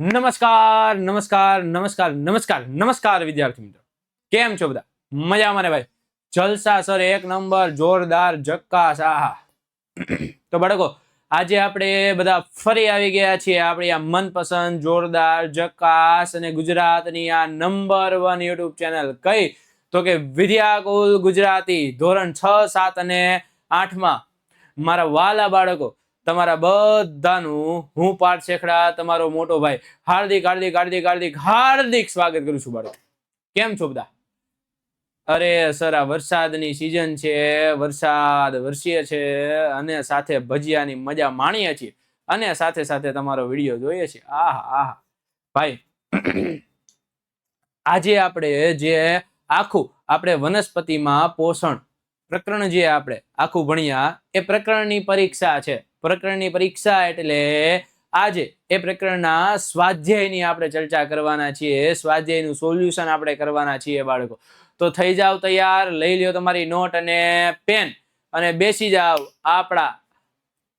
નમસ્કાર નમસ્કાર નમસ્કાર નમસ્કાર નમસ્કાર વિદ્યાર્થી મિત્રો, કેમ છો બધા? મજામાં ને ભાઈ? જલસા સર, એક નંબર, જોરદાર, જક્કાસ. આહા. તો બાળકો, આજે આપણે બધા ફરી આવી ગયા છીએ આપણી આ મનપસંદ, જોરદાર, જક્કાસ અને ગુજરાતની આ નંબર 1 યુટ્યુબ ચેનલ. કઈ? તો કે વિદ્યાકુલ ગુજરાતી ધોરણ 6, 7 અને 8 માં મારા વાલા બાળકો, તમારા બધાનું હું પાઠ શેખડા તમારો મોટો ભાઈ હાર્દિક હાર્દિક હાર્દિક હાર્દિક હાર્દિક સ્વાગત કરું છું બાળકો. કેમ છો બધા? અરે સર, આ વરસાદની સિઝન છે, વરસાદ વરસીએ છે અને સાથે ભજીયાની મજા માણીએ છીએ અને સાથે સાથે તમારો વિડીયો જોઈએ છીએ. આહા આહા ભાઈ, આજે આપણે વનસ્પતિમાં પોષણ પ્રકરણ જે આપણે આખું ભણ્યા એ પ્રકરણની પરીક્ષા છે. પ્રકરણની પરીક્ષા એટલે આજે એ પ્રકરણના સ્વાધ્યાયની આપણે ચર્ચા કરવાના છીએ. સ્વાધ્યાયનું સોલ્યુશન આપણે કરવાના છીએ બાળકો. તો થઈ જાવ તૈયાર, લઈ લ્યો તમારી નોટ અને પેન અને બેસી જાવ આપણા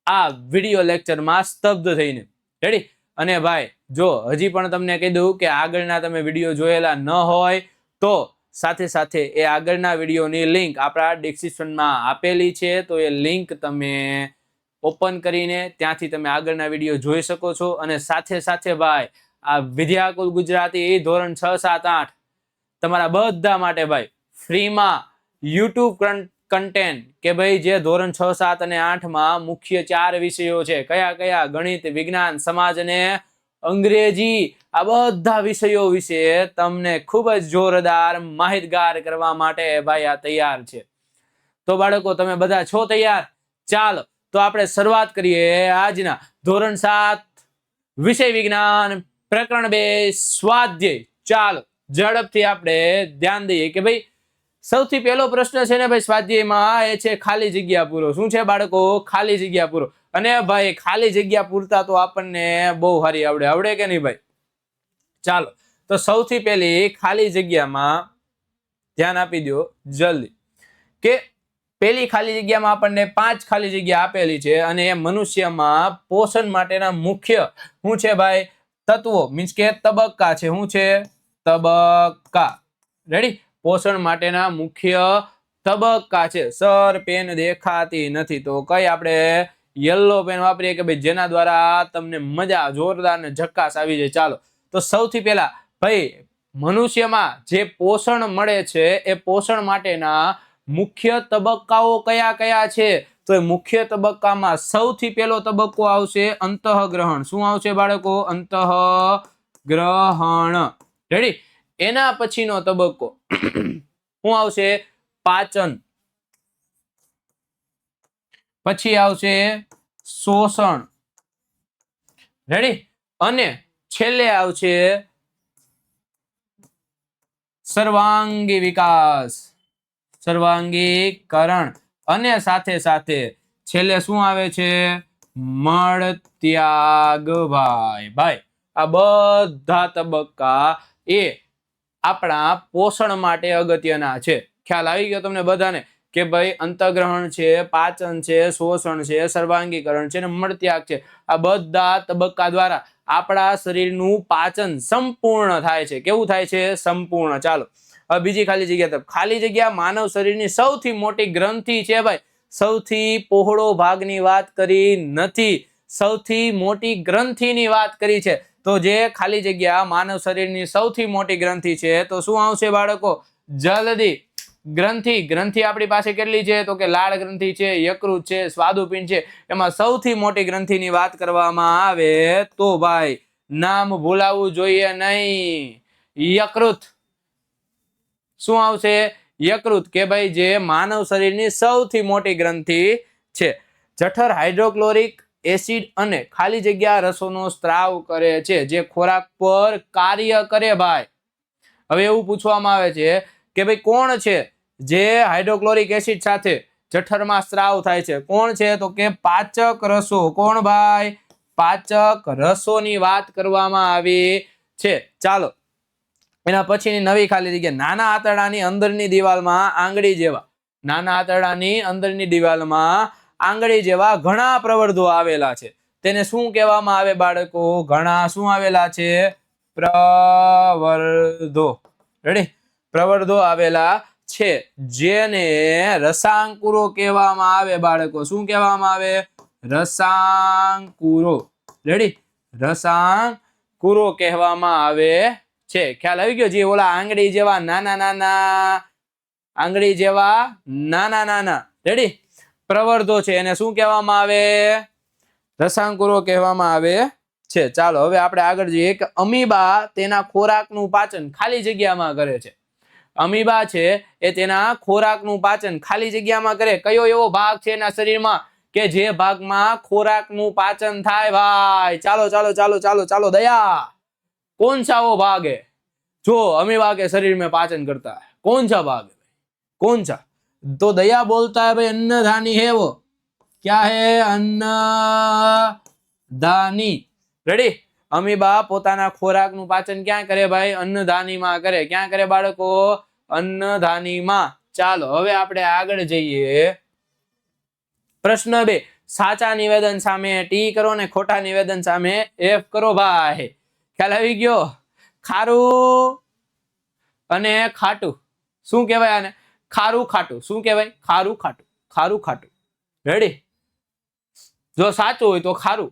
આ વિડીયો લેક્ચરમાં સ્તબ્ધ થઈને. રેડી? અને ભાઈ જો હજી પણ તમને કીધું કે આગળના તમે વિડીયો જોયેલા ન હોય તો સાથે સાથે એ આગળના વિડીયોની લિંક આપણા ડિસ્ક્રિપ્શનમાં આપેલી છે. તો એ લિંક તમે ઓપન કરીને ત્યાંથી તમે આગળના વિડીયો જોઈ શકો છો. અને સાથે સાથે ભાઈ, આ વિદ્યાકુલ ગુજરાતી ધોરણ 6, 7, 8 તમારા બધા માટે ભાઈ ફ્રીમાં યુટ્યુબ કન્ટેન્ટ કે ભાઈ જે ધોરણ 6, 7 અને 8 માં મુખ્ય 4 વિષયો છે. કયા કયા? ગણિત, વિજ્ઞાન, સમાજ અને અંગ્રેજી. આ બધા વિષયો વિશે તમને ખૂબ જ જોરદાર માહિતગાર કરવા માટે ભાઈ આ તૈયાર છે. તો બાળકો, તમે બધા છો તૈયાર? ચાલો તો આપણે શરૂઆત કરીએ આજના ધોરણ 7 વિષય વિજ્ઞાન પ્રકરણ 2 સ્વાધ્યાય. ચાલો ઝડપથી આપણે ધ્યાન દઈએ કે ભાઈ સૌથી પહેલો પ્રશ્ન છે ને ભાઈ સ્વાધ્યાયમાં, એ છે ખાલી જગ્યા પૂરો. શું છે બાળકો? ખાલી જગ્યા પૂરો. અને ભાઈ ખાલી જગ્યા પૂરતા તો આપણને બહુ સારી આવડે કે નહીં ભાઈ? ચાલો તો સૌથી પહેલી ખાલી જગ્યામાં ધ્યાન આપી દો જલ્દી કે પહેલી ખાલી જગ્યામાં આપણને 5 ખાલી જગ્યા આપેલી છે અને એ મનુષ્યમાં પોષણ માટેના મુખ્ય શું છે ભાઈ? તત્વો, મીન્સ કે તબક્કા છે. શું છે? તબક્કા. રેડી? પોષણ માટેના મુખ્ય તબક્કા છે. સર પેન દેખાતી નથી તો કઈ આપણે યલો પેન વાપરીએ કે ભાઈ જેના દ્વારા તમને મજા જોરદાર ને ઝક્કાસ આવી જાય. ચાલો તો સૌથી પહેલા ભાઈ મનુષ્યમાં જે પોષણ મળે છે એ પોષણ માટેના મુખ્ય તબક્કાઓ કયા કયા છે? તો એ મુખ્ય તબક્કામાં સૌથી પહેલો તબક્કો આવશે અંતઃગ્રહણ. શું આવશે બાળકો? અંતઃગ્રહણ. રેડી? એના પછીનો તબક્કો શું આવશે? પાચન. પછી આવશે શોષણ. રેડી? અને છેલ્લે આવશે સર્વાંગી વિકાસ, સર્વાંગીકરણ. અને સાથે સાથે છેલ્લે શું આવે છે? મળ ત્યાગ. ભાઈ આ બધા તબક્કા એ આપણા પોષણ માટે અગત્યના છે. ખ્યાલ આવી ગયો તમને બધાને કે ભાઈ અંતઃગ્રહણ છે, પાચન છે, શોષણ છે, સર્વાંગીકરણ છે અને મળત્યાગ છે. આ બધા તબક્કા દ્વારા આપણા શરીરનું પાચન સંપૂર્ણ થાય છે. કેવું થાય છે? સંપૂર્ણ. ચાલો હવે બીજી ખાલી જગ્યા તરફ. ખાલી જગ્યા માનવ શરીરની સૌથી મોટી ગ્રંથિ છે ભાઈ. સૌથી પહોળો ભાગની વાત કરી નથી, સૌથી મોટી ગ્રંથિની વાત કરી છે. તો જે ખાલી જગ્યા માનવ શરીરની સૌથી મોટી ગ્રંથિ છે તો શું આવશે બાળકો? જલ્દી. ગ્રંથિ આપણી પાસે કેટલી છે? તો કે લાળ ગ્રંથિ છે, યકૃત છે, સ્વાદુપિંડ છે. એમાં સૌથી મોટી ગ્રંથિની વાત કરવામાં આવે તો ભાઈ નામ ભૂલાવવું જોઈએ નહીં. યકૃત. શું આવશે? યકૃત. કે ભાઈ જે માનવ શરીરની સૌથી મોટી ગ્રંથિ છે. જઠર હાઇડ્રોક્લોરિક એસિડ અને ખાલી જગ્યા રસોનો સ્ત્રાવ કરે છે જે ખોરાક પર કાર્ય કરે ભાઈ. હવે એવું પૂછવામાં આવે છે કે ભાઈ કોણ છે જે હાઇડ્રોક્લોરિક એસિડ સાથે જઠરમાં સ્ત્રાવ થાય છે? કોણ છે? તો કે પાચક રસો. કોણ ભાઈ? પાચક રસોની વાત કરવામાં આવી છે. ચાલો એના પછીની નવી ખાલી જગ્યા, નાના આંતરડાની અંદરની દિવાલમાં આંગળી જેવા, નાના આંતરડાની અંદરની દિવાલમાં આંગળી જેવા ઘણા પ્રવર્ધો આવેલા છે. તેને શું કહેવામાં આવે બાળકો? ઘણા શું આવેલા છે? પ્રવર્ધો. રેડી? પ્રવર્ધો આવેલા છે, જેને રસાંકુરો કહેવામાં આવે બાળકો. શું કહેવામાં આવે? રસાંકુરો. રેડી? રસાંકુરો કહેવામાં આવે છે. ખ્યાલ આવી ગયો? જે ઓલા આંગળી જેવા નાના નાના, આંગળી જેવા નાના નાના, રેડી, પ્રવર્ધો છે, એને શું કહેવામાં આવે? રસાંકુરો કહેવામાં આવે છે. ચાલો હવે આપણે આગળ જઈએ કે અમીબા તેના ખોરાકનું પાચન ખાલી જગ્યામાં કરે છે. અમીબા છે એ તેના ખોરાકનું પાચન ખાલી જગ્યામાં કરે. કયો એવો ભાગ છે એના શરીરમાં કે જે ભાગમાં ખોરાકનું પાચન થાય ભાઈ? ચાલો ચાલો ચાલો ચાલો ચાલો दया, कौन सा वो भाग है जो अमीबा के शरीर में पाचन करता है? कौन सा भाग है? कौन सा? तो दया बोलता है भाई अन्नधानी है वो. क्या है? अन्नधानी. रेडी? अमीबा पोताना खोराकનું પાચન ક્યાં કરે ભાઈ? અન્નધાનીમાં કરે. ક્યાં કરે બાળકો? અન્નધાનીમાં. ચાલો હવે આપણે આગળ જઈએ. પ્રશ્ન 2. સાચા નિવેદન સામે ટી કરો ને ખોટા નિવેદન સામે એફ કરો ભાઈ. ખ્યાલ આવી ગયો? ખારું અને ખાટું શું કહેવાય આને? ખારું ખાટું. શું કહેવાય? ખારું ખાટું. ખારું ખાટું. રેડી? જો સાચું હોય તો ખારું,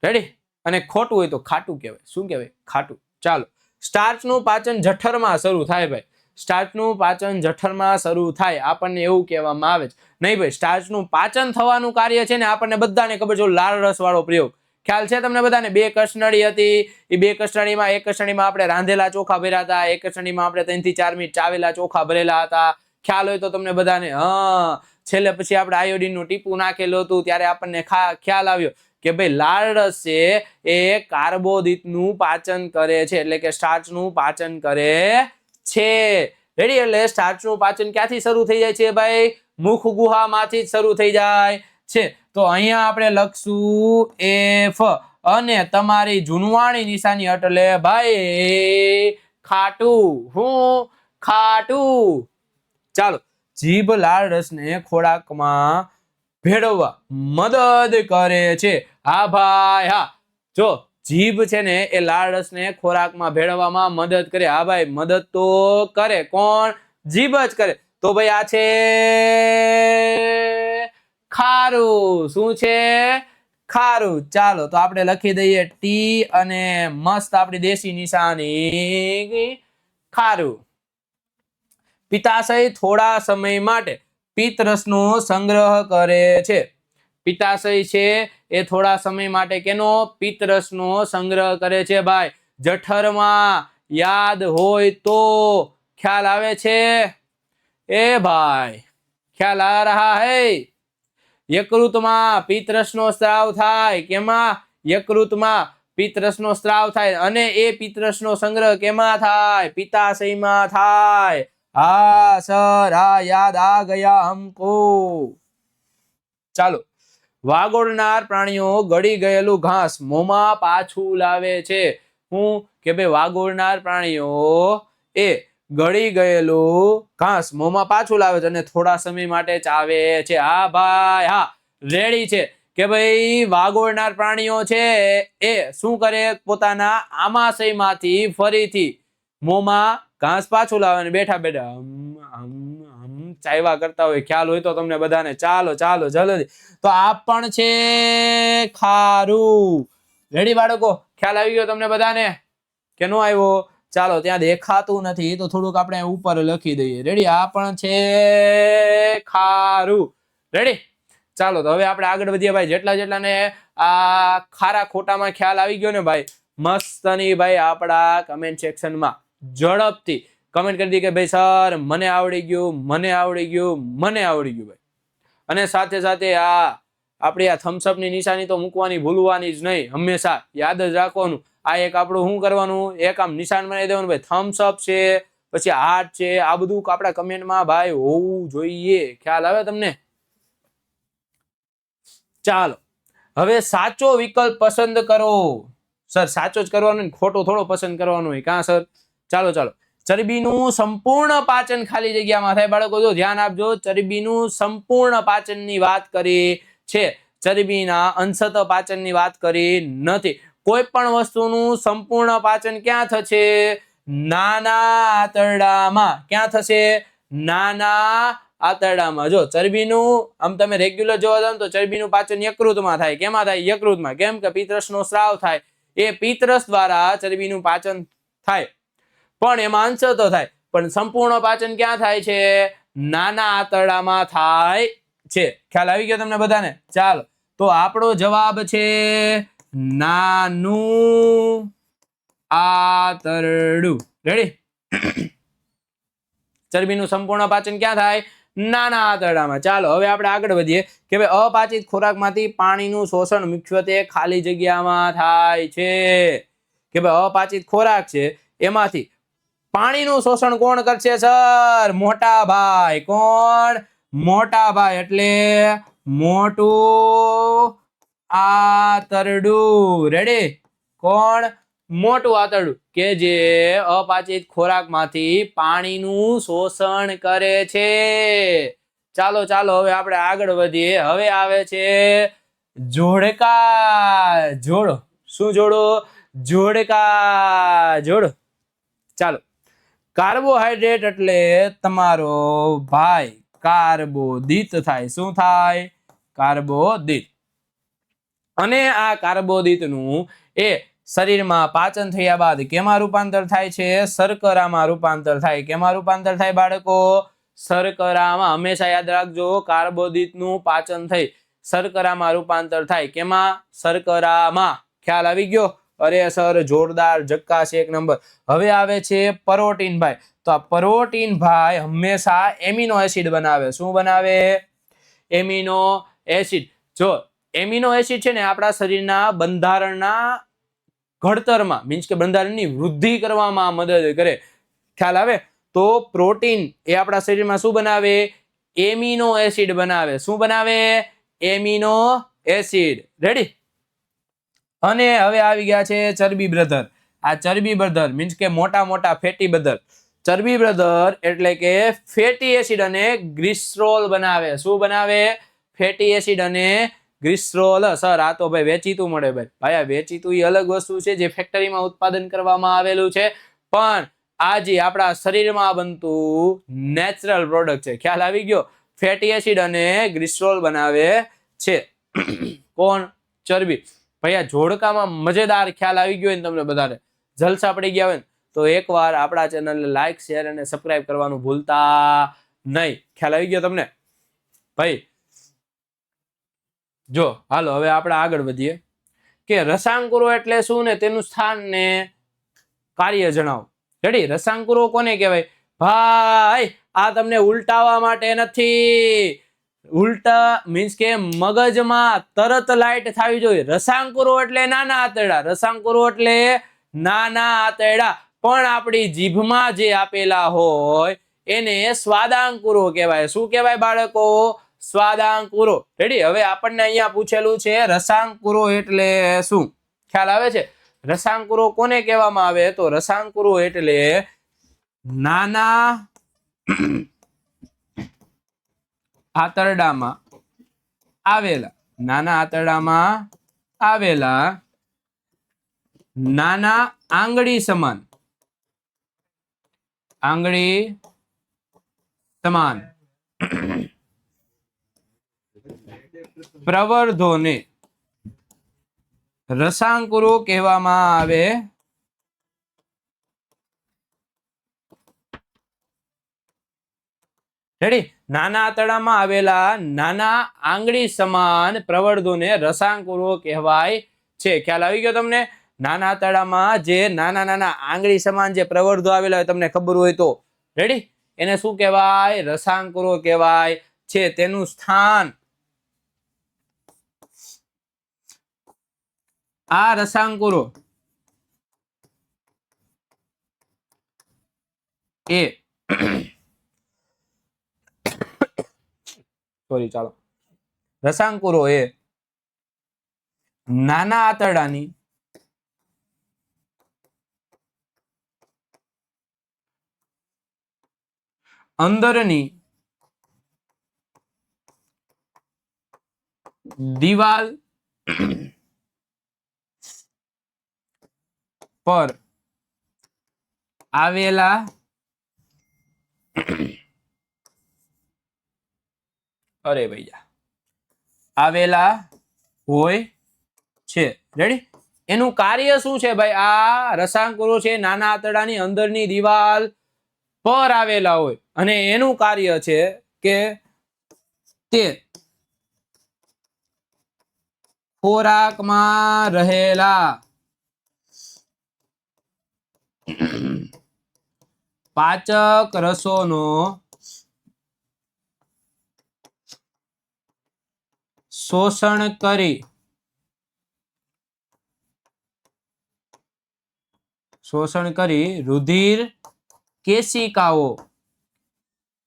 રેડી, અને ખોટું હોય તો ખાટું કહેવાય. શું કહેવાય? ખાટું. ચાલો. સ્ટાર્ચનું પાચન જઠરમાં શરૂ થાય ભાઈ. સ્ટાર્ચનું પાચન જઠરમાં શરૂ થાય આપણને એવું કહેવામાં આવે છે. નહીં ભાઈ, સ્ટાર્ચનું પાચન થવાનું કાર્ય છે ને આપણને બધાને ખબર છે, લાળ રસ વાળો પ્રયોગ. ખ્યાલ છે તમને બધાને? 2 કસનળી હતી. એ 2 કસનળીમાં એક કસનળીમાં આપણે રાંધેલા ચોખા ભર્યા હતા, એક કસનળીમાં આપણે 3 થી 4 મિનિટ ચાવેલા ચોખા ભરેલા હતા. ખ્યાલ હોય તો તમને બધાને. છેલ્લે પછી આપણે આયોડીનનું ટીપું નાખેલું હતું ત્યારે આપણને ખ્યાલ આવ્યો કે ભાઈ લાળ રસ છે એ કાર્બોદિતનું પાચન કરે છે, એટલે કે સ્ટાર્ચનું પાચન કરે છે. રેડી? એટલે સ્ટાર્ચનું પાચન ક્યાંથી શરૂ થઈ જાય છે ભાઈ? મુખ ગુહામાંથી જ શરૂ થઈ જાય છે. તો અહીંયા આપણે લખશું એફ અને તમારી જૂનવાણી નિશાની એટલે ભાઈ ખાટું. હું? ખાટું. ચાલો. જીભ લાળ રસને ખોરાકમાં ભેળવવા મદદ કરે છે. હા ભાઈ હા. જો જીભ છે ને એ લાળ રસને ખોરાકમાં ભેળવવામાં મદદ કરે. હા ભાઈ, મદદ તો કરે. કોણ? જીભ જ કરે. તો ભાઈ આ છે ખારું. શું છે? ખારું. ચાલો તો આપણે લખી દઈએ ટી અને મસ્ત આપણી દેશી નિશાની ખારું. પિત્તાશય થોડા સમય માટે પિત્તરસનો સંગ્રહ કરે છે. પિત્તાશય છે એ થોડા સમય માટે કેનો? પિત્તરસનો સંગ્રહ કરે છે ભાઈ. જઠરમાં. યાદ હોય તો. ખ્યાલ આવે છે? એ ભાઈ ખ્યાલ આ રહા હૈ? યકૃતમાં પિત્તરસનો સ્ત્રાવ થાય. કેમાં? યકૃતમાં પિત્તરસનો સ્ત્રાવ થાય અને એ પિત્તરસનો સંગ્રહ કેમાં થાય? પિત્તાશયમાં થાય. હા સર, હા યાદ આ ગયા હમકો. ચાલો. વાગોળનાર પ્રાણીઓ ગળી ગયેલું ઘાસ મોંમાં પાછું લાવે છે. હું? કે ભાઈ વાગોળનાર પ્રાણીઓ એ ગળી ગયેલું ઘાસ મોંમાં પાછું લાવે છે અને થોડા સમય માટે ચાવે છે. હા ભાઈ હા. રેડી છે કે ભાઈ વાગોળનાર પ્રાણીઓ છે એ શું કરે? પોતાના આમાશયમાંથી ફરીથી મોંમાં ઘાસ પાછું લાવે અને બેઠા બેઠા ચાવ્યા કરતા હોય. ખ્યાલ હોય તો તમને બધાને. ચાલો ચાલો જલ્દી. તો આ પણ છે ખારું. રેડી બાળકો? ખ્યાલ આવી ગયો તમને બધાને કે નો આવ્યો? ચાલો, ત્યાં દેખાતું નથી તો થોડુંક આપણે ઉપર લખી દઈએ. રેડી? આ પણ છે ખારું. રેડી? ચાલો તો હવે આપણે આગળ વધીએ ભાઈ. જેટલાને આ ખારા ખોટામાં ખ્યાલ આવી ગયો ને ભાઈ, મસ્તની ભાઈ આપણા કમેન્ટ સેક્શનમાં ઝડપથી કમેન્ટ કરી દી કે ભાઈ સર મને આવડી ગયું, મને આવડી ગયું, મને આવડી ગયું ભાઈ. અને સાથે સાથે આપણી આ થમ્સઅપની નિશાની તો મૂકવાની ભૂલવાની જ નહીં. હંમેશા યાદ જ રાખવાનું. આ એક આપણું શું કરવાનું? એક આમ નિશાન બનાવી દેવાનું ભાઈ. થમ્સઅપ છે, પછી હાર્ટ છે, આ બધું આપણા કમેન્ટમાં ભાઈ હોવું જોઈએ. ખ્યાલ આવે તમને? ચાલો હવે સાચો વિકલ્પ પસંદ કરો. સર સાચો જ કરવાનો ને, ખોટો થોડો પસંદ કરવાનો હોય. કાં સર? ચાલો ચાલો. ચરબીનું સંપૂર્ણ પાચન ખાલી જગ્યામાં થાય. બાળકો જો ધ્યાન આપજો, ચરબીનું સંપૂર્ણ પાચનની વાત કરી છે. ચરબીના અંશત પાચનની વાત કરી નથી. કોઈ પણ વસ્તુનું સંપૂર્ણ પાચન ક્યાં થશે? નાના આંતરડામાં. ક્યાં થશે? નાના આંતરડામાં. જો ચરબીનું આમ તમે રેગ્યુલર જોવા જાવ તો ચરબીનું પાચન યકૃતમાં થાય. કેમાં થાય? યકૃતમાં. કેમ કે પિત્તરસનો સ્રાવ થાય. એ પિત્તરસ દ્વારા ચરબીનું પાચન થાય, પણ એમાં અંશત થાય. પણ સંપૂર્ણ પાચન ક્યાં થાય છે? નાના આંતરડામાં થાય છે. ખ્યાલ આવી ગયો તમને બધાને? ચાલો, તો આપણો જવાબ છે નાનું આંતરડું. રેડી? ચરબીનું સંપૂર્ણ પાચન ક્યાં થાય? નાના આંતરડામાં. ચાલો હવે આપણે આગળ વધીએ કે ભાઈ અપાચિત ખોરાકમાંથી પાણીનું શોષણ મુખ્યત્વે ખાલી જગ્યામાં થાય છે. કે ભાઈ અપાચિત ખોરાક છે એમાંથી પાણીનું શોષણ કોણ કરશે સર? મોટા ભાઈ. કોણ? મોટા ભાઈ. એટલે મોટું આંતરડું. રેડી? કોણ? મોટું આંતરડું કે જે અપાચિત ખોરાકમાંથી પાણીનું શોષણ કરે છે. ચાલો ચાલો હવે આપણે આગળ વધીએ. હવે આવે છે જોડકા. જોડો. શું જોડો? જોડકા. જોડો. ચાલો, કાર્બોહાઈડ્રેટ એટલે તમારો ભાઈ કાર્બોદિત થાય. શું થાય? કાર્બોદિત. અને આ કાર્બોદિતનું એ શરીરમાં પાચન થયા બાદ કેમાં રૂપાંતર થાય છે? શર્કરામાં રૂપાંતર થાય. કેમાં રૂપાંતર થાય બાળકો? શર્કરામાં. હંમેશા યાદ રાખજો, કાર્બોદિતનું પાચન થઈ શર્કરામાં રૂપાંતર થાય. કેમાં? શર્કરામાં. ખ્યાલ આવી ગયો? અરે સર જોરદાર, જક્કાશ, એક નંબર. હવે આવે છે પ્રોટીન ભાઈ. તો આ પ્રોટીન ભાઈ હંમેશા એમિનો એસિડ બનાવે. શું બનાવે? Amino acid. જો એમિનો એસિડ છે ને આપણા શરીરના બંધારણના ઘડતરમાં, મીન્સ કે બંધારણની વૃદ્ધિ કરવામાં મદદ કરે. ખ્યાલ આવે? તો પ્રોટીન એ આપણા શરીરમાં શું બનાવે? એમિનો એસિડ બનાવે. શું બનાવે? Amino acid. રેડી? અને હવે આવી ગયા છે ચરબી બ્રધર. આ ચરબી બ્રધર મીન્સ કે મોટા મોટા ફેટી બ્રધર. ચરબી બ્રધર એટલે કે ફેટી એસિડ અને ગ્લિસરોલ બનાવે. શું બનાવે? ફેટી એસિડ અને ગ્લિસરોલ. સર આ તો ભાઈ વેચીતું મળે ભાઈ. ભાઈ આ વેચીતું એ અલગ વસ્તુ છે જે ફેક્ટરીમાં ઉત્પાદન કરવામાં આવેલું છે, પણ આ જે આપણા શરીરમાં બનતું નેચરલ પ્રોડક્ટ છે. ખ્યાલ આવી ગયો? ફેટી એસિડ અને ગ્લિસરોલ બનાવે છે. કોણ? ચરબી. ભાઈ આ જોડકામાં મજેદાર ખ્યાલ આવી ગયો ને તમને બધાને, જલસા પડી ગયા હોય તો એકવાર આપણા ચેનલને લાઈક, શેર અને સબસ્ક્રાઇબ કરવાનું ભૂલતા નહીં. ખ્યાલ આવી ગયો તમને? ભાઈ જો હાલો હવે આપણે આગળ વધીએ કે રસાંકુરો એટલે શું ને તેનું સ્થાન ને કાર્ય જણાવો. રેડી? રસાંકુરો કોને કહેવાય? ભાઈ આ તમને ઉલટાવા માટે નથી. ઉલટા મીન્સ કે મગજમાં તરત લાઈટ થવી જોઈએ. રસાંકુરો એટલે નાના આંતરડા. રસાંકુરો એટલે નાના આંતરડા. પણ આપણી જીભમાં જે આપેલા હોય એને સ્વાદાંકુરો કહેવાય. શું કહેવાય બાળકો? સ્વાદાંકુરો. રેડી? હવે આપણને અહીંયા પૂછેલું છે રસાંકુરો એટલે શું? ખ્યાલ આવે છે? રસાંકુરો કોને કહેવામાં આવે? તો રસાંકુરો એટલે નાના આંતરડામાં આવેલા નાના આંગળી સમાન પ્રવર્ધોને રસાંકુરો કહેવામાં આવે. રેડી? નાના આંતરડામાં આવેલા નાના આંગળી સમાન પ્રવર્ધોને રસાંકુરો કહેવાય છે. ખ્યાલ આવી ગયો તમને? નાના આંતરડામાં જે નાના નાના આંગળી સમાન જે પ્રવર્ધો આવેલા હોય, તમને ખબર હોય તો. રેડી? એને શું કહેવાય? રસાંકુરો કહેવાય છે. તેનું સ્થાન આ રસાંકુરો એ સોરી ચાલો રસાંકુરો એ નાના આંતરડાની અંદરની દિવાલ પર આવેલા અરે ભૈયા આવેલા હોય છે રેડી એનું કાર્ય શું છે ભાઈ આ રસાંકુરો છે નાના આંતરડાની અંદરની દિવાલ પર આવેલા હોય અને એનું કાર્ય છે કે તે ખોરાકમાં રહેલા પાચક રસોનો શોષણ કરી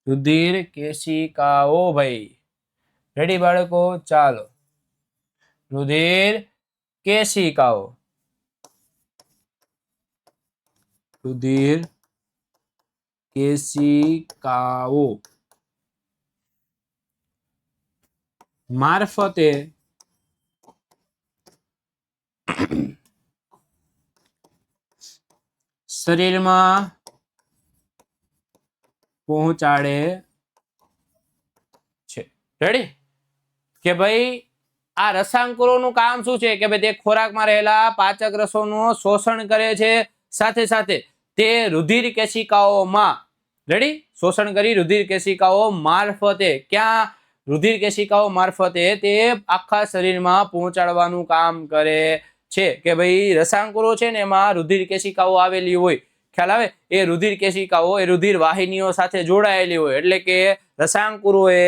રુધિર કેશિકાઓ ભાઈ રેડી બાળકો ચાલો રુધિર કેશિકાઓ મારફતે શરીરમાં પહોંચાડે છે રેડી કે ભાઈ આ રસાંકુરોનું કામ શું છે કે ભાઈ તે ખોરાકમાં રહેલા પાચક રસોનું શોષણ કરે છે સાથે સાથે તે રુધિર કેશિકાઓમાં રેડી શોષણ કરી રુધિર કેશિકાઓ મારફતે ક્યાં રુધિર કેશિકાઓ મારફતે તે આખા શરીરમાં પહોંચાડવાનું કામ કરે છે કે ભાઈ રસાંકુરો છે ને એમાં રુધિર કેશિકાઓ આવેલી હોય ખ્યાલ આવે એ રુધિર કેશિકાઓ એ રુધિર વાહિનીઓ સાથે જોડાયેલી હોય એટલે કે રસાંકુરોએ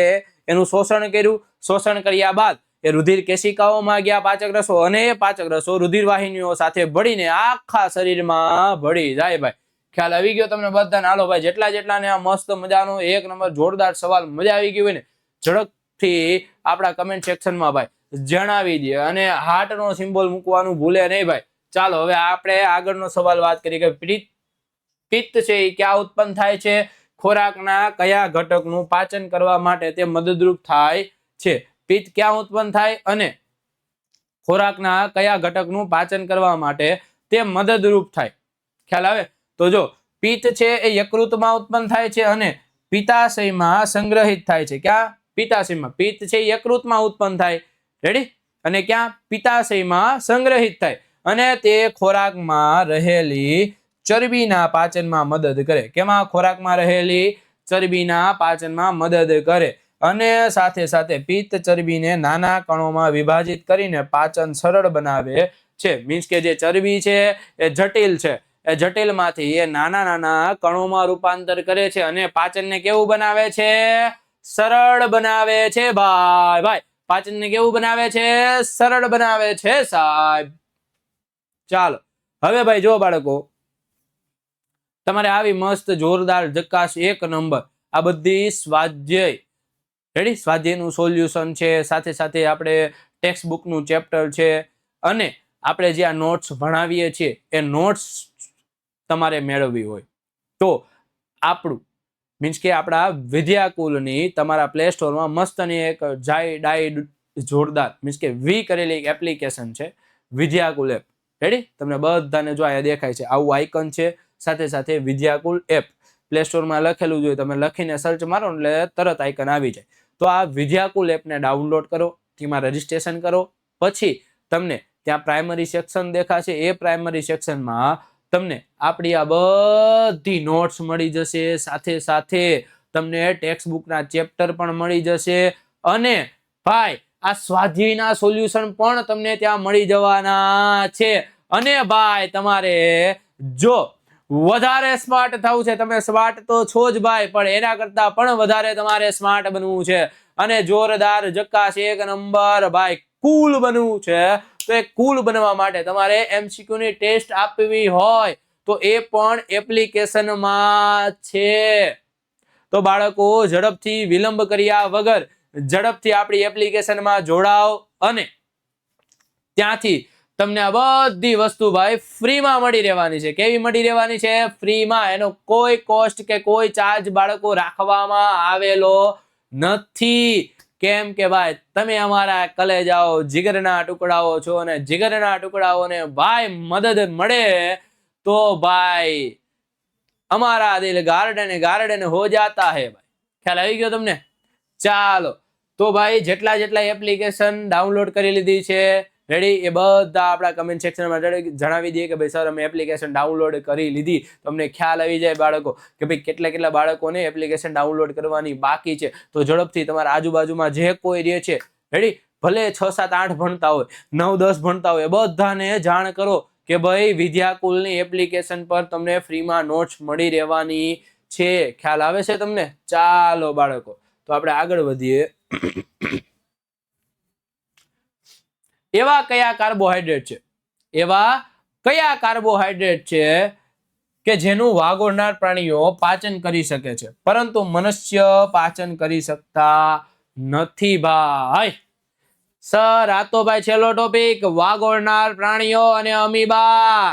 એનું શોષણ કર્યા બાદ એ રુધિર કેશિકાઓમાં ગયા પાચક રસો અને એ પાચક રસો રુધિર વાહિનીઓ સાથે ભળીને આખા શરીરમાં ભળી જાય ભાઈ ખ્યાલ આવી ગયો તમને બધાને હાલો ભાઈ જેટલા ને આ મસ્ત મજાનો એક નંબર જોરદાર સવાલ મજા આવી ગઈ હોય ને ઝડપથી આપણા કમેન્ટ સેક્શનમાં ભાઈ જણાવી દે અને હાર્ટનો સિમ્બોલ મૂકવાનું ભૂલે નહીં ભાઈ ચાલો હવે આપણે આગળનો સવાલ વાત કરીએ કે પિત્ત છે એ ક્યાં ઉત્પન્ન થાય છે ખોરાકના કયા ઘટકનું પાચન કરવા માટે તે મદદરૂપ થાય છે પિત્ત ક્યાં ઉત્પન્ન થાય અને ખોરાકના કયા ઘટકનું પાચન કરવા માટે તે મદદરૂપ થાય ખ્યાલ આવે તો જો પિત્ત છે એ યકૃતમાં ઉત્પન્ન થાય છે અને પિત્તાશયમાં સંગ્રહિત થાય છે ક્યાં પિત્તાશયમાં પિત્ત છે યકૃતમાં ઉત્પન્ન થાય રેડી અને ક્યાં પિત્તાશયમાં સંગ્રહિત થાય અને તે ખોરાકમાં રહેલી ચરબીના પાચનમાં મદદ કરે કેમાં ખોરાકમાં રહેલી ચરબીના પાચનમાં મદદ કરે અને સાથે સાથે પિત્ત ચરબીને નાના કણોમાં વિભાજિત કરીને પાચન સરળ બનાવે છે મીન્સ કે જે ચરબી છે એ જટિલ છે એ જટિલમાંથી એ નાના કણોમાં રૂપાંતર કરે છે અને પાચનને કેવું બનાવે છે સરળ બનાવે છે ભાઈ પાચનને કેવું બનાવે છે સરળ બનાવે છે સાહેબ ચાલો હવે ભાઈ જો બાળકો તમારે આવી મસ્ત જોરદાર જકાશ એક નંબર આ બધી સ્વાધ્યાય રેડી સ્વાધ્યાયનું સોલ્યુશન છે સાથે સાથે આપણે ટેક્સ્ટ બુકનું ચેપ્ટર છે અને આપણે જે આ નોટ્સ ભણાવીએ છીએ એ નોટ્સ તમારે મેળવવી હોય તો આપણું મીન્સ કે આપણા વિદ્યાકુલની તમારા પ્લે સ્ટોરમાં મસ્તની એક જોરદાર મીન્સ કે વી કરેલી એક એપ્લિકેશન છે વિદ્યાકુલ એપ રેડી તમને બધાને જો અહીંયા દેખાય છે આવું આઇકન છે સાથે સાથે વિદ્યાકુલ એપ પ્લે સ્ટોરમાં લખેલું જોઈએ તમે લખીને સર્ચ મારો એટલે તરત આઇકન આવી જાય તો આ વિદ્યાકુલ એપને ડાઉનલોડ કરો તેમાં રજીસ્ટ્રેશન કરો પછી તમને ત્યાં પ્રાઇમરી સેક્શન દેખાશે એ પ્રાઇમરી સેક્શનમાં તમને આપણી આ બધી નોટ્સ મળી જશે સાથે સાથે તમને ટેક્સ્ટ બુકના ચેપ્ટર પણ મળી જશે અને ભાઈ આ સ્વાધ્યાયના સોલ્યુશન પણ તમને ત્યાં મળી જવાના છે અને ભાઈ તમારે જો વધારે સ્માર્ટ થવું છે તમે સ્માર્ટ તો છો જ ભાઈ પણ એના કરતા પણ વધારે તમારે સ્માર્ટ બનવું છે અને જોરદાર જકાશ એક નંબર ભાઈ કુલ બનવું છે તો એ કુલ બનવા માટે તમારે MCQ ની ટેસ્ટ આપવી હોય તો એ પણ એપ્લિકેશનમાં છે તો બાળકો ઝડપથી વિલંબ કર્યા વગર ઝડપથી આપણી એપ્લિકેશનમાં જોડાઓ અને ત્યાંથી તમને આ બધી વસ્તુ ભાઈ ફ્રીમાં મળી રહેવાની છે કેવી મળી રહેવાની છે ફ્રીમાં એનો કોઈ કોસ્ટ કે કોઈ ચાર્જ બાળકો રાખવામાં આવેલો નથી કેમ કે ભાઈ તમે અમારા કલેજાઓ જીગરના ટુકડાઓ છો અને જીગરના ટુકડાઓને ભાઈ મદદ મળે તો ભાઈ અમારા દિલ ગાર્ડન ગાર્ડન હો જાતા હે ભાઈ. ખ્યાલ આવી ગયો તમને? ચાલો તો ભાઈ જેટલા જેટલા એપ્લિકેશન ડાઉનલોડ કરી લીધી છે રેડી એ બધા આપણા કમેન્ટ સેક્શનમાં જણાવી દઈએ કે ભાઈ સર અમે એપ્લિકેશન ડાઉનલોડ કરી લીધી. તમને ખ્યાલ આવી જાય બાળકો કે ભાઈ કેટલા કેટલા બાળકોને એપ્લિકેશન ડાઉનલોડ કરવાની બાકી છે. તો ઝડપથી તમારા આજુબાજુમાં જે કોઈ રહે છે રેડી ભલે 6, 7, 8 ભણતા હોય 9, 10 ભણતા હોય બધાને જાણ કરો કે ભાઈ વિદ્યાકુલની એપ્લિકેશન પર તમને ફ્રીમાં નોટ્સ મળી રહેવાની છે. ખ્યાલ આવે છે તમને? ચાલો બાળકો તો આપણે આગળ વધીએ. એવા કયા કાર્બોહાઈડ્રેટ છે કે જેનું વાગોળનાર પ્રાણીઓ પાચન કરી શકે છે પરંતુ મનુષ્ય પાચન કરી શકતા નથી ભાઈ. સર આ તો ભાઈ છેલ્લો ટોપિક વાગોળનાર પ્રાણીઓ અને અમીબા.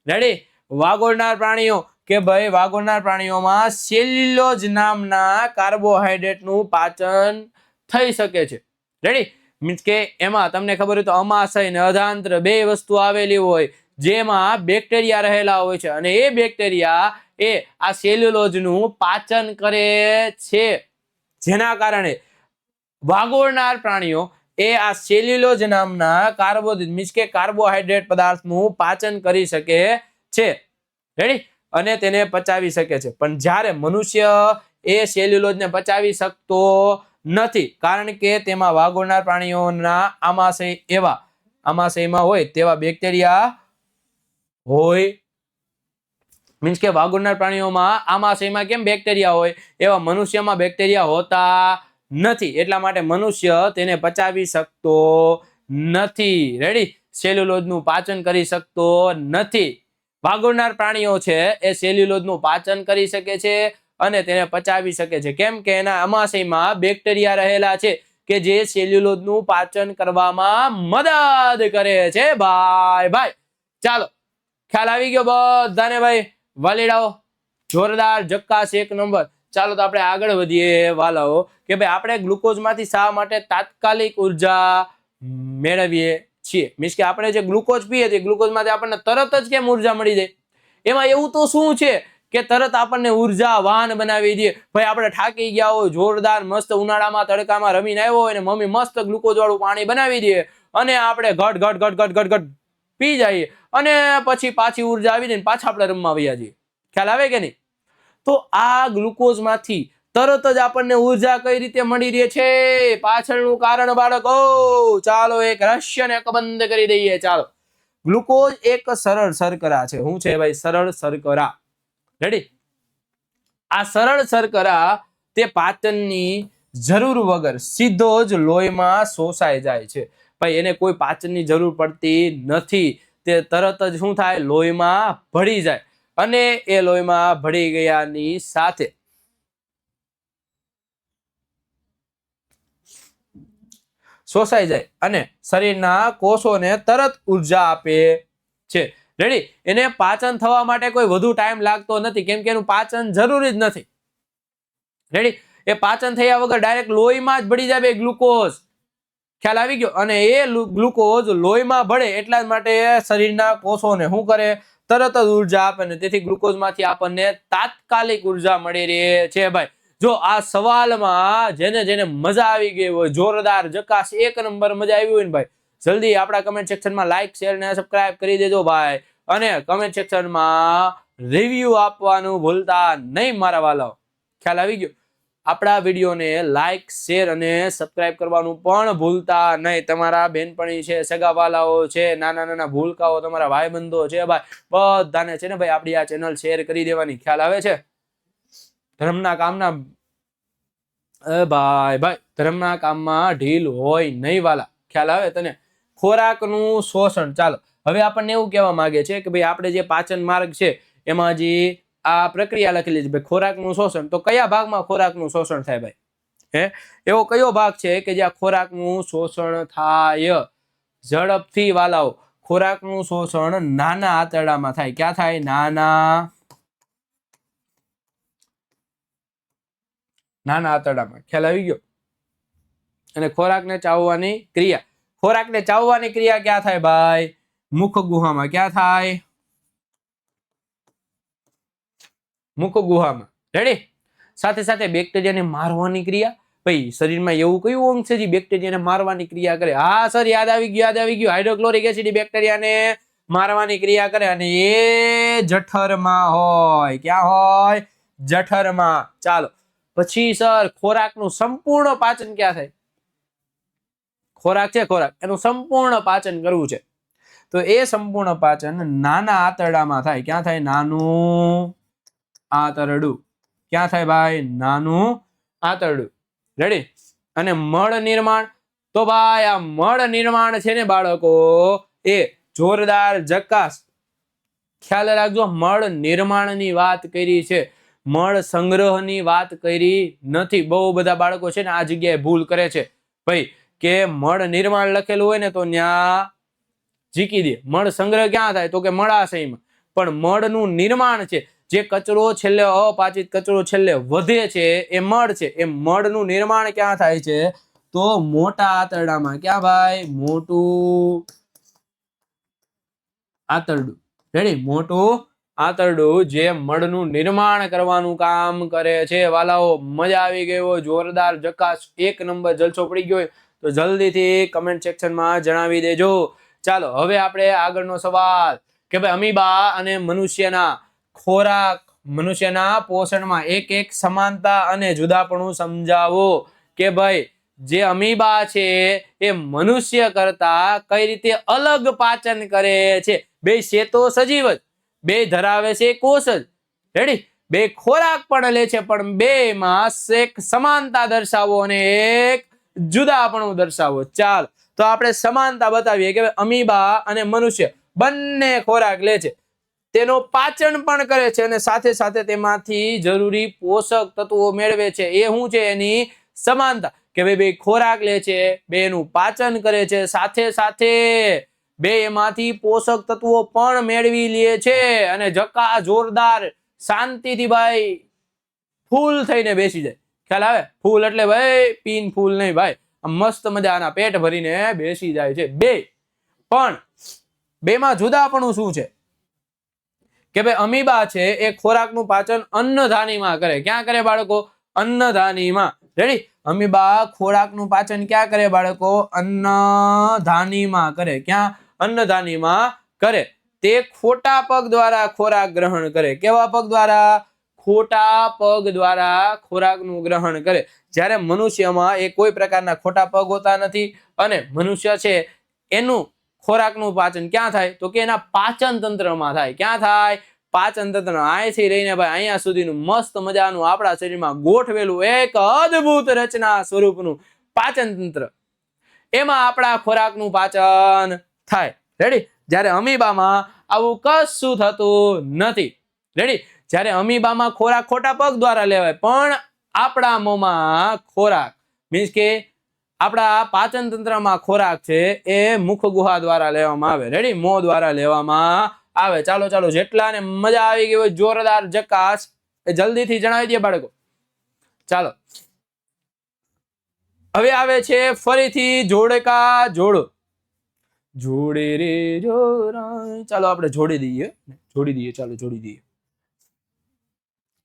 રેડી? વાગોળનાર પ્રાણીઓ કે ભાઈ વાગોળનાર પ્રાણીઓમાં સેલ્યુલોઝ નામના કાર્બોહાઈડ્રેટનું પાચન થઈ શકે છે. રેડી? મીન્સ કે એમાં તમને ખબર હોય તો અમાશય અને અધાંત્ર બે વસ્તુ આવેલી હોય જેમાં બેક્ટેરિયા રહેલા હોય છે અને એ બેક્ટેરિયા એ આ સેલ્યુલોઝનું પાચન કરે છે જેના કારણે વાગોળનાર પ્રાણીઓ એ આ સેલ્યુલોઝ નામના કાર્બોહાઈડ્રેટ પદાર્થનું પાચન કરી શકે છે. રેડી? અને તેને પચાવી શકે છે. પણ જ્યારે મનુષ્ય એ સેલ્યુલોઝને પચાવી શકતો નથી કારણ કે તેમાં વાગોળનાર પ્રાણીઓના આમાશયમાં હોય તેવા બેક્ટેરિયા હોય. મીન્સ કે વાગોળનાર પ્રાણીઓમાં આમાશયમાં કેમ બેક્ટેરિયા હોય એવા મનુષ્યમાં બેક્ટેરિયા હોતા નથી એટલા માટે મનુષ્ય તેને પચાવી શકતો નથી. રેડી? સેલ્યુલોઝનું પાચન કરી શકતો નથી. વાગોળનાર પ્રાણીઓ છે એ સેલ્યુલોઝનું પાચન કરી શકે છે અને તેને પચાવી શકે છે. કેમ કે એના અમાશયમાં બેક્ટેરિયા રહેલા છે કે જે સેલ્યુલોઝનું પાચન કરવામાં મદદ કરે છે ભાઈ. ચાલો ખ્યાલ આવી ગયો બધાને ભાઈ? વાલીડાઓ જોરદાર જક્કાસ 1 નંબર. ચાલો તો આપણે આગળ વધીએ વાલાઓ કે ભાઈ આપણે ગ્લુકોઝમાંથી શા માટે તાત્કાલિક ઉર્જા મેળવીએ છીએ. મીન્સ કે આપણે જે ગ્લુકોઝ પીએ છીએ ગ્લુકોઝમાંથી આપણને તરત જ કેમ ઉર્જા મળી જાય? એમાં એવું તો શું છે કે તરત આપણને ઉર્જાવાન બનાવી દે? ભાઈ આપણે થાકી ગયા હોય જોરદાર મસ્ત ઉનાળામાં તડકામાં રમીને આવ્યો હોય ને મમ્મી મસ્ત ગ્લુકોઝ વાળું પાણી બનાવી દે અને આપણે ઘટ ઘટ ઘટ ઘટ ઘટ ઘટ પી જઈએ અને પછી પાછી ઉર્જા આવી જાય પાછા આપણે રમવા વયા જઈએ. ખ્યાલ આવે કે નહીં? તો આ ગ્લુકોઝમાંથી તરત જ આપણને ઉર્જા કઈ રીતે મળી રહે છે પાછળનું કારણ બાળકો ચાલો એક રહસ્યને અકબંધ કરી દઈએ. ચાલો ગ્લુકોઝ એક સરળ શર્કરા છે. શું છે ભાઈ? સરળ શર્કરા. રેડી? આ સરળ શર્કરા તે પાચનની જરૂર વગર સીધો જ લોહીમાં શોષાઈ જાય છે. ભાઈ એને કોઈ પાચનની જરૂર પડતી નથી. તે તરત જ શું થાય? લોહીમાં ભળી જાય અને એ લોહીમાં ભળી ગયાની સાથે શોષાઈ જાય અને શરીરના કોષોને તરત ઉર્જા આપે છે. રેડી? એને પાચન થવા માટે કોઈ વધુ ટાઈમ લાગતો નથી કેમ કે એનું પાચન જરૂરી જ નથી. રેડી? એ પાચન થયા વગર ડાયરેક્ટ લોહીમાં જ ભળી જાય ગ્લુકોઝ. ખ્યાલ આવી ગયો? અને એ ગ્લુકોઝ લોહીમાં ભળે એટલા માટે શરીરના કોષોને શું કરે? તરત જ ઉર્જા આપે ને તેથી ગ્લુકોઝમાંથી આપણને તાત્કાલિક ઉર્જા મળી રહે છે ભાઈ. જો આ સવાલમાં જેને જેને મજા આવી ગઈ હોય જોરદાર જકાસ 1 નંબર મજા આવી હોય ને ભાઈ જલ્દી આપણા કમેન્ટ સેક્શનમાં લાઈક શેર અને સબસ્ક્રાઇબ કરી દેજો ભાઈ અને કમેન્ટ સેક્શનમાં રિવ્યુ આપવાનું ભૂલતા નહીં મારા વાલાઓ. ખ્યાલ આવી ગયો? આપણા વિડીયોને લાઈક શેર અને સબસ્ક્રાઇબ કરવાનું પણ ભૂલતા નહીં. તમારા બેનપણી છે સગાવાલાઓ છે નાના નાના ભૂલકાઓ તમારા ભાઈબંધો છે ભાઈ બધાને છે ને ભાઈ આપણી આ ચેનલ શેર કરી દેવાની. ખ્યાલ આવે છે? ધર્મના કામના ધર્મના કામમાં ઢીલ હોય નહીં વાલા. ખ્યાલ આવે તને? ખોરાકનું શોષણ. ચાલો હવે આપણને એવું કહેવા માંગે છે કે ભાઈ આપણે જે પાચન માર્ગ છે એમાં જે આ પ્રક્રિયા લખેલી છે ભાઈ ખોરાકનું શોષણ. તો કયા ભાગમાં ખોરાકનું શોષણ થાય ભાઈ? એવો કયો ભાગ છે કે જ્યાં ખોરાકનું શોષણ થાય ઝડપથી વાલાઓ? ખોરાકનું શોષણ નાના આંતરડામાં થાય. ક્યાં થાય? નાના આંતરડામાં. ખ્યાલ આવી ગયો? અને ખોરાકને ચાવવાની ક્રિયા. ખોરાકને ચાવવાની ક્રિયા ક્યાં થાય ભાઈ? મુખ ગુહામાં. ક્યાં થાય? મુખ ગુહામાં. રેડી? સાથે સાથે બેક્ટેરિયાને મારવાની ક્રિયા. ભાઈ શરીરમાં એવું કયું અંગ છે જે બેક્ટેરિયાને મારવાની ક્રિયા કરે? હા સર, યાદ આવી ગયું. હાઇડ્રોક્લોરિક એસિડ બેક્ટેરિયાને મારવાની ક્રિયા કરે અને એ જઠરમાં હોય. ક્યાં હોય? જઠરમાં. ચાલો પછી સર, ખોરાકનું સંપૂર્ણ પાચન ક્યાં થાય? ખોરાક છે, ખોરાક એનું સંપૂર્ણ પાચન કરવું છે તો એ સંપૂર્ણ પાચન નાના આંતરડામાં થાય. ક્યાં થાય? નાનું આંતરડું. ક્યાં થાય ભાઈ? નાનું આંતરડું. રેડી? અને મળ નિર્માણ, તો ભાઈ આ મળ નિર્માણ છે ને બાળકો, એ જોરદાર જકાસ. ખ્યાલ રાખજો, મળ નિર્માણની વાત કરી છે, મળ સંગ્રહની વાત કરી નથી. બહુ બધા બાળકો છે ને આ જગ્યાએ ભૂલ કરે છે ભાઈ, કે મળ નિર્માણ લખેલું હોય ને તો ન્યા જીકી દે. મળ સંગ્રહ ક્યાં થાય? તો કે મળાશયમાં. પણ મળનું નિર્માણ છે, જે કચરો છેલ્લે અપાચિત કચરો છેલ્લે વધે છે એ મળ છે. એ મળનું નિર્માણ ક્યાં થાય છે? તો મોટા આંતરડામાં. ક્યાં ભાઈ? મોટું આંતરડું. રેડી? મોટું આંતરડું જે મળનું નિર્માણ કરવાનું કામ કરે છે. વાલાઓ મજા આવી ગઈ હોય, જોરદાર જકાસ, એક નંબર જલસો પડી ગયો હોય તો જલ્દીથી કમેન્ટ સેક્શનમાં જણાવી દેજો. ચાલો હવે આપણે આગળનો સવાલ કે ભાઈ અમીબા અને મનુષ્યના ખોરાક, મનુષ્યના પોષણમાં એક એક સમાનતા અને જુદાપણું સમજાવો. કે ભાઈ જે અમીબા છે એ મનુષ્ય કરતા કઈ રીતે અલગ પાચન કરે છે? બે છે તો સજીવ જ, બે ધરાવે છે કોષ જ. રેડી? બે ખોરાક પણ લે છે, પણ બે માં એક સમાનતા દર્શાવો અને એક જુદાપણું દર્શાવો. ચાલ તો આપણે સમાનતા બતાવીએ કે અમીબા અને મનુષ્ય બંને ખોરાક લે છે, તેનો પાચન પણ કરે છે અને સાથે સાથે તેમાંથી જરૂરી પોષક તત્વો મેળવે છે. એ શું છે? એની સમાનતા. કે ભાઈ બે ખોરાક લે છે, બે એનું પાચન કરે છે, સાથે સાથે બે એમાંથી પોષક તત્વો પણ મેળવી લે છે અને જકા જોરદાર શાંતિથી ભાઈ ફૂલ થઈને બેસી જાય. ખ્યાલ આવે? ફૂલ એટલે ભાઈ પીન ફૂલ નહીં ભાઈ, મસ્ત મજાના પેટ ભરીને બેસી જાય છે. બે પણ બેમાં જુદાપણું શું છે? કે ભાઈ અમીબા છે એ ખોરાકનું પાચન અન્નધાનીમાં કરે. ક્યાં કરે બાળકો? અન્નધાનીમાં. રેડી? અમીબા ખોરાકનું પાચન ક્યાં કરે બાળકો? અન્નધાનીમાં કરે. ક્યાં? અન્નધાનીમાં કરે. તે ખોટા પગ દ્વારા ખોરાક ગ્રહણ કરે. કેવા પગ દ્વારા? ખોટા પગ દ્વારા ખોરાકનું ગ્રહણ કરે. જ્યારે મનુષ્યમાં એ કોઈ પ્રકારના ખોટા પગ હોતા નથી અને મનુષ્ય છે એનું ખોરાકનું પાચન ક્યાં થાય? તો કે એના પાચન તંત્રમાં થાય. ક્યાં થાય? પાચન તંત્ર. અહીંથી લઈને ભાઈ અહીંયા સુધીનું મસ્ત મજાનું આપણા શરીરમાં ગોઠવેલું એક અદ્ભુત રચના સ્વરૂપનું પાચન તંત્ર, એમાં આપણા ખોરાકનું પાચન થાય. રેડી? જ્યારે અમીબામાં આવું કશું થતું નથી. રેડી? જ્યારે અમીબામાં ખોરાક ખોટા પગ દ્વારા લેવાય, પણ આપણા મોંમાં ખોરાક મીન્સ કે આપણા પાચન તંત્રમાં ખોરાક છે એ મુખ ગુહા દ્વારા લેવામાં આવે. રેડી? મોં દ્વારા લેવામાં આવે. ચાલો ચાલો, જેટલાને મજા આવી ગઈ હોય, જોરદાર જકાસ, એ જલ્દીથી જણાવી દે બાળકો. ચાલો હવે આવે છે ફરીથી જોડકા જોડો. જોડે રે જોરા. ચાલો આપણે જોડી દઈએ. ચાલો જોડી દઈએ.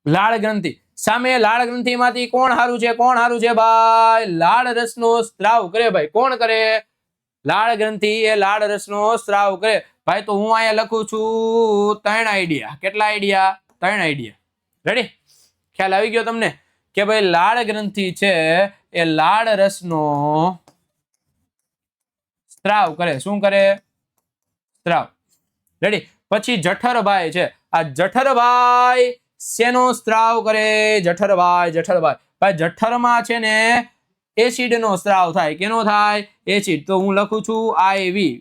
લાળ ગ્રંથિ. સામે લાળ ગ્રંથિમાંથી કોણ હારું છે? કોણ હારું છે ભાઈ? લાળ રસનો સ્ત્રાવ કરે ભાઈ. કોણ કરે? લાળ ગ્રંથિ એ લાળ રસનો સ્ત્રાવ કરે ભાઈ. તો હું અહીંયા લખું છું 3 આઈડિયા. કેટલા આઈડિયા? 3 આઈડિયા. રેડી? ખ્યાલ આવી ગયો તમને કે ભાઈ લાળ ગ્રંથિ છે એ લાળ રસનો સ્ત્રાવ કરે. શું કરે? સ્ત્રાવ. રેડી? પછી જઠરભાઈ છે. આ જઠરભાઈ શેનો સ્ત્રાવ કરે? જઠરભાઈ ભાઈ જઠરમાં છે ને એસિડ નો સ્ત્રાવ થાય. કેનો થાય? એસિડ. તો હું લખું છું આઈવી.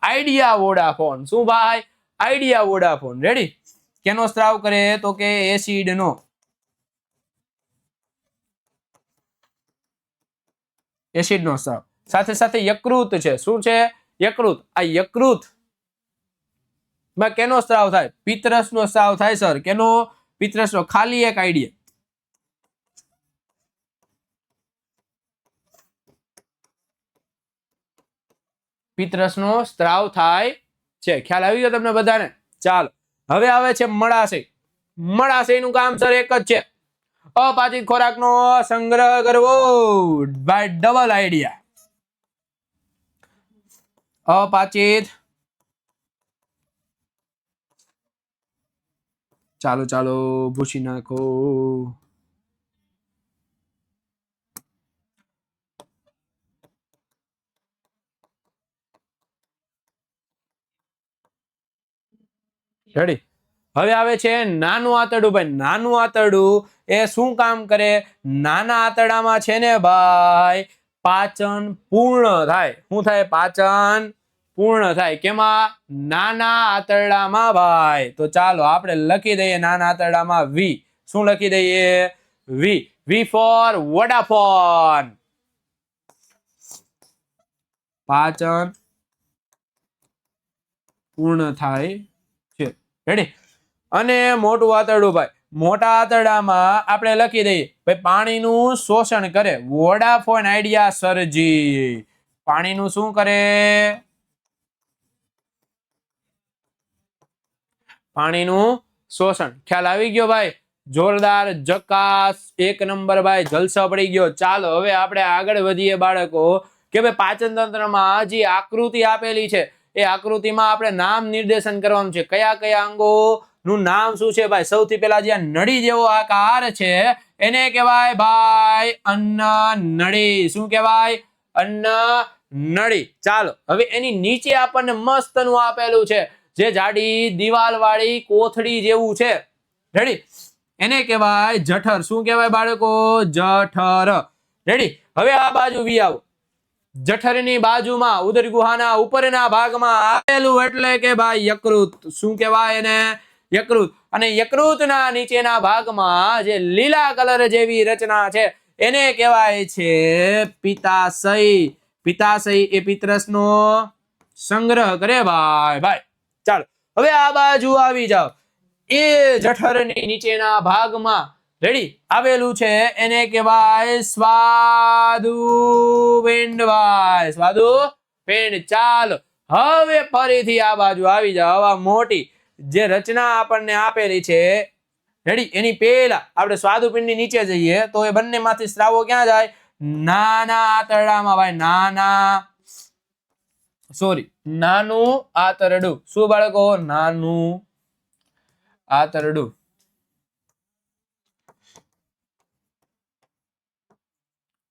Idea Vodafone. શું ભાઈ? Idea Vodafone. રેડી? કેનો સ્ત્રાવ કરે? તો કે એસિડ નો. એસિડ નો સ્ત્રાવ. સાથે સાથે યકૃત છે. શું છે? યકૃત. આ યકૃત માં કેનો સ્ત્રાવ થાય? પિત્તરસ નો સ્ત્રાવ થાય સર. કેનો? પિત્તરસ નો. ખાલી એક આઈડિયા. પિત્તરસનો સ્ત્રાવ થાય છે. ખ્યાલ આવી ગયો તમને બધાને? ચાલો હવે આવે છે મળાશય. મળાશયનું કામ સર એક જ છે, અપાચિત ખોરાકનો સંગ્રહ કરવો. By double idea. અપાચિત, ચાલો ચાલો ભૂસી નાખો. રેડી. હવે આવે છે નાનું આંતરડું. ભાઈ નાનું આંતરડું એ શું કામ કરે? નાના આંતરડામાં છે ને ભાઈ પાચન પૂર્ણ થાય. શું થાય? પાચન પૂર્ણ થાય. કેમાં? નાના આંતરડામાં ભાઈ. તો ચાલો આપણે લખી દઈએ નાના આંતરડામાં વી. શું લખી દઈએ? વી. વી ફોર વોડાફોન. પાચન પૂર્ણ થાય છે. રેડી. અને મોટું આંતરડું ભાઈ, મોટા આંતરડામાં આપણે લખી દઈએ ભાઈ પાણીનું શોષણ કરે. વોડાફોન આઈડિયા સરજી. પાણીનું શું કરે? પાણીનું શોષણ. ખ્યાલ આવી ગયો ભાઈ? જોરદાર, જકાસ, એક નંબર ભાઈ, જલસા પડી ગયો. ચાલો હવે આપણે આગળ વધીએ બાળકો કે ભાઈ પાચન તંત્રમાં જે આકૃતિ આપેલી છે એ આકૃતિમાં આપણે નામ નિર્દેશન કરવાનું છે. કયા કયા અંગો નું નામ શું છે ભાઈ? સૌથી પહેલા જે નળી જેવો આકાર છે એને કહેવાય ભાઈ અન્ન નળી. શું કહેવાય? અન્ન નળી. ચાલો હવે એની નીચે આપણને મસ્તનું આપેલું છે જે જાડી દિવાલ વાળી કોથળી જેવું છે. રેડી. એને કહેવાય જઠર. શું કહેવાય બાળકો? જઠર. રેડી. હવે આ બાજુ વી આવો. જઠરની બાજુમાં ઉદર ગુહાના ઉપરના ભાગમાં આવેલું એટલે કે ભાઈ યકૃત. શું કહેવાય એને? યકૃત. અને યકૃતના નીચેના ભાગમાં જે લીલા કલર જેવી રચના છે એને કહેવાય છે પિત્તાશય. પિત્તાશય એ પિત્તરસનો સંગ્રહ કરે ભાઈ. ભાઈ ચાલો હવે આ બાજુ આવી જાઓ. એ જઠરની નીચેના ભાગમાં રેડી આવેલું છે એને કહેવાય સ્વાદુપિંડ ભાઈ. સ્વાદુપિંડ. ચાલો હવે ફરીથી આ બાજુ આવી જાઓ. આ મોટી જે રચના આપણને આપેલી છે રેડી એની પહેલા આપણે સ્વાદુપિંડની નીચે જઈએ તો એ બંનેમાંથી સ્રાવો ક્યાં જાય? નાના આંતરડામાં ભાઈ. નાનું આંતરડું. શું બાળકો? નાનું આંતરડું.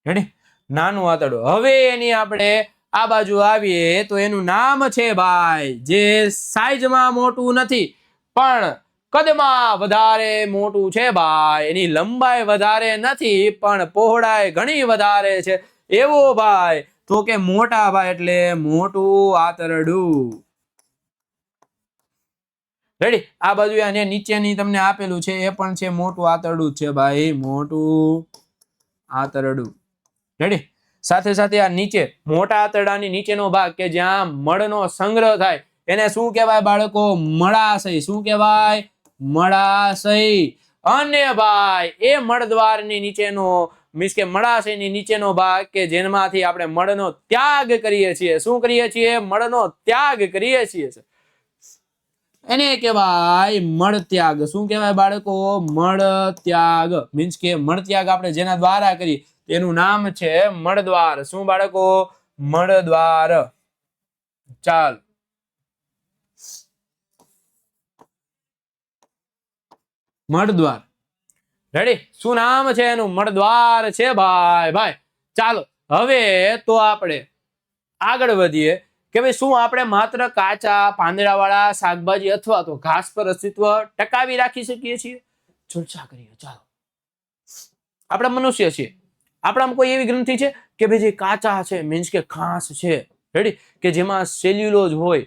રેડી. નાનું આંતરડું. હવે એની આપણે આ બાજુ આવીએ તો એનું નામ છે ભાઈ, જે સાઈઝમાં મોટું નથી પણ કદમાં વધારે મોટું છે ભાઈ. એની લંબાઈ વધારે નથી પણ પહોળાઈ ઘણી વધારે છે એવો ભાઈ. તો કે મોટા ભાઈ એટલે મોટું આંતરડું. રેડી. આ બાજુ આને નીચેની તમને આપેલું છે એ પણ છે મોટું આંતરડું છે ભાઈ. મોટું આંતરડું. રેડી. સાથે સાથે આ નીચે મોટા આંતરડાની નીચેનો ભાગ કે જ્યાં મળનો સંગ્રહ થાય એને શું કહેવાય બાળકો? મળાશય. શું કહેવાય? મળાશય. અને ભાઈ એ મળદ્વારની નીચેનો મીન્સ કે મળાશયની નીચેનો ભાગ કે જેમાંથી આપણે મળનો ત્યાગ કરીએ છીએ. શું કરીએ છીએ? મળનો ત્યાગ કરીએ છીએ એને કહેવાય મળત્યાગ. શું કહેવાય બાળકો? મળત્યાગ. મીન્સ કે મળત્યાગ આપણે જેના દ્વારા કરીએ એનું નામ છે મળદ્વાર. શું બાળકો? મળદ્વાર. ચાલ મળદ્વાર. રેડી. શું નામ છે એનું? મળદ્વાર છે ભાઈ. ભાઈ ચાલો હવે તો આપણે આગળ વધીએ કે ભાઈ શું આપણે માત્ર કાચા પાંદડાવાળા શાકભાજી અથવા તો ઘાસ પર અસ્તિત્વ ટકાવી રાખી શકીએ છીએ? ચર્ચા કરીએ. ચાલો. આપણે મનુષ્ય છીએ. આપણામાં કોઈ એવી ગ્રંથિ છે કે ભાઈ જે કાચા છે મીન્સ કે ઘાસ છે રેડી કે જેમાં સેલ્યુલોઝ હોય,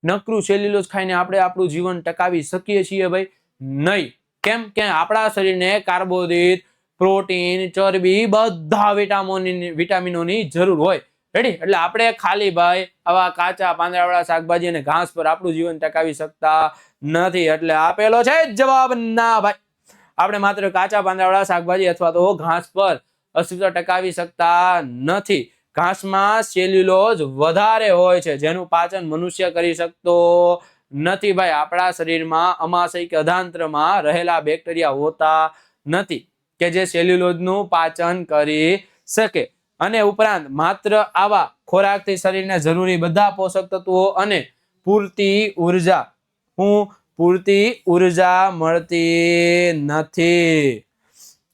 નકરું સેલ્યુલોઝ ખાઈને આપણે આપણું જીવન ટકાવી શકીએ છીએ ભાઈ? નહીં. કેમ કે આપણા શરીરને કાર્બોદિત, પ્રોટીન, ચરબી બધા વિટામિનોની જરૂર હોય. રેડી. એટલે આપણે ખાલી ભાઈ આવા કાચા પાંદડાવાળા શાકભાજી અને ઘાસ પર આપણું જીવન ટકાવી શકતા નથી. એટલે આપેલો છે જવાબ ના ભાઈ. આપણે માત્ર કાચા પાંદડાવાળા શાકભાજી અથવા તો ઘાસ પર અસ્તિત્વ ટકાવી શકતા નથી. ઘાસમાં સેલ્યુલોઝ વધારે હોય છે, જેનું પાચન મનુષ્ય કરી શકતો નથી ભાઈ. આપણા શરીરમાં અમાશય કે અધાંત્રમાં રહેલા બેક્ટેરિયા હોતા નથી કે જે સેલ્યુલોઝનું પાચન કરી શકે. અને ઉપરાંત માત્ર આવા ખોરાકથી શરીરને જરૂરી બધા પોષક તત્વો અને પૂરતી ઉર્જા મળતી નથી.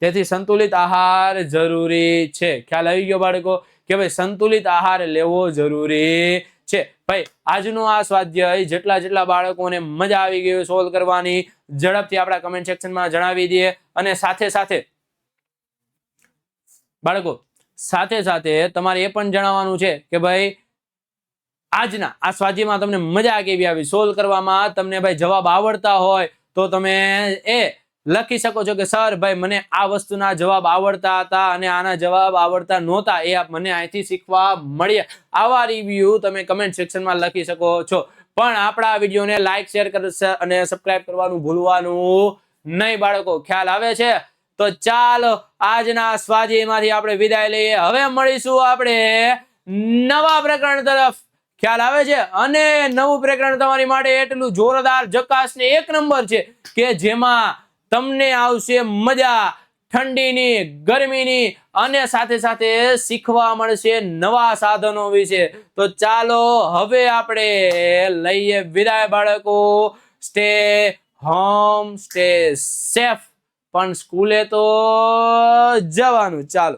તેથી સંતુલિત આહાર જરૂરી છે. ખ્યાલ આવી ગયો બાળકો કે ભાઈ સંતુલિત આહાર લેવો જરૂરી છે. ભાઈ આજનું આ સ્વાધ્યાય જેટલા બાળકોને મજા આવી ગઈ સોલ્વ કરવાની, ઝડપથી આપણા કમેન્ટ સેક્શનમાં જણાવી દઈએ. અને સાથે સાથે તમારે એ પણ જણાવવાનું છે કે ભાઈ આજના આ સ્વાધ્યાયમાં તમને મજા કેવી આવી, સોલ્વ કરવામાં તમને ભાઈ જવાબ આવડતા હોય તો તમે એ લખી શકો છો કે સર ભાઈ મને આ વસ્તુના જવાબ આવડતા હતા અને આના જવાબ આવડતા નહોતા, એ મને અહીંથી શીખવા મળ્યા. આવા રિવ્યુ તમે કમેન્ટ સેક્શનમાં લખી શકો છો. પણ આપણા વિડીયોને લાઈક, શેર અને સબસ્ક્રાઇબ કરવાનું ભૂલવાનું નહીં બાળકો. ખ્યાલ આવે છે? તો ચાલો આજના સ્વાધ્યાયમાંથી આપણે વિદાય લઈએ. હવે મળીશું આપણે નવા પ્રકરણ તરફ. ખ્યાલ આવે છે? અને નવું પ્રકરણ તમારી માટે એટલું જોરદાર જકાસ ને 1 નંબર છે કે જેમાં તમને આવશે મજા, ઠંડીની, ગરમીની, અને સાથે શીખવા મળશે નવા સાધનો વિશે. તો ચાલો હવે આપણે લઈએ વિદાય બાળકો. સ્ટે હોમ, સ્ટે સેફ, પણ સ્કૂલે તો જવાનું. ચાલો.